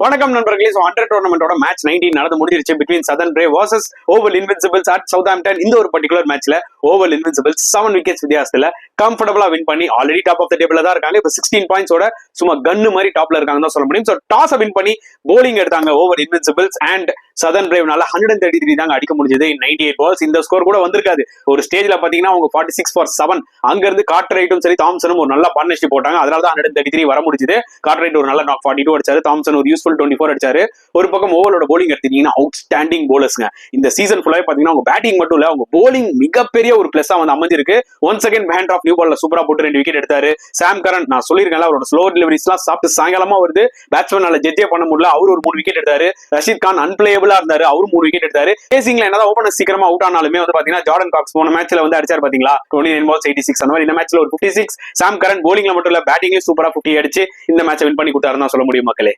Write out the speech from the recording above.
வணக்கம் நண்பர்களே. 100 டோர்னமெண்டோட மேட்ச் 19 நடந்து முடிஞ்சிருச்சு between southern brave versus oval Invincibles at Southampton. இந்த ஒரு பர்டிகுலர் மேட்ச்ல ஓவல் இன்வின்சிபிள்ஸ் 7 விக்கெட்ஸ் வித்தியாசத்துல கம்ஃபர்டபுளா வின் பண்ணி ஆல்ரெடி டாப் ஆஃப் த டேபிள்ல தான் இருக்காங்க. இப்போ 16 பாயிண்ட்ஸோட சும்மா கன்னு மாதிரி டாப்ல இருக்காங்க தான் சொல்ல முடியும். ஸோ டாஸ் வின் பண்ணி போலிங் எடுத்தாங்க ஓவல் இன்வின்சிபிள்ஸ் அண்ட் சதர்ன் பிரேவ்னால 133 தாங்க அடிக்க முடிஞ்சது இன் 98 பால்ஸ். இந்த ஸ்கோர் கூட வந்திருக்காது. ஒரு ஸ்டேஜ்ல பாத்தீங்கன்னா அவங்க 46 for 7 அங்க இருந்து கார்ட்ரைட்டும் சரி தாம்சனும் ஒரு நல்ல பார்ட்னர்ஷிப் போட்டாங்க. அதனால தான் 133 வர முடிஞ்சது. கார்ட்ரைட் ஒரு நல்ல 42 அடிச்சாரு, தாம்சன் ஒரு யூஸ்ஃபுல் 24 அடிச்சாரு. ஒரு பக்கம் ஓவலோட போலிங் எடுத்தீங்கன்னா அவுட்ஸ்டாண்டிங் போலர்ஸ்ங்க. இந்த சீசன் ஃபுல்லாவே பாத்தீங்கன்னா அவங்க பேட்டிங் மட்டும் இல்ல, அவங்க போலிங் மிகப்பெரிய ஒரு பிளஸ்ஸா வந்து அமைஞ்சிருக்கு. Once again band of new பால்ல சூப்பரா போட்டு 2 விக்கெட் எடுத்தாரு. சாம் கரன் நான் சொல்லியிருக்கேன் அவரோட ஸ்லோ டெலிவரிஸ் எல்லாம் சாப்பிட்டு சாயங்காலமா வருது. பேட்ஸ்மேனால ஜட்ஜே பண்ண முடியல, அவரு ஒரு 3 விக்கெட் எடுத்தாரு. ரஷீத் கான் அன்பிளேயபிளா இருந்தாரு, அவரு 3 விக்கெட் எடுத்தாரு. பேசிங்ல என்னதான் ஓபனர் சீக்கிரமா அவுட் ஆனாலுமே வந்து பாத்தீங்கன்னா ஜார்டன் காக்ஸ் போன மேட்ச்ல வந்து அடிச்சாரு பாத்தீங்களா 29 balls 86. அந்த மாதிரி இந்த மேட்ச்ல ஒரு 56. சாம் கரன் போலிங்ல மட்டும் இல்ல பேட்டிங்லயும் சூப்பரா 50 அடிச்சு இந்த மேட்சை வின் பண்ணி கொடுத்தாருன்னு தான் சொல்ல முடியும் மக்களே.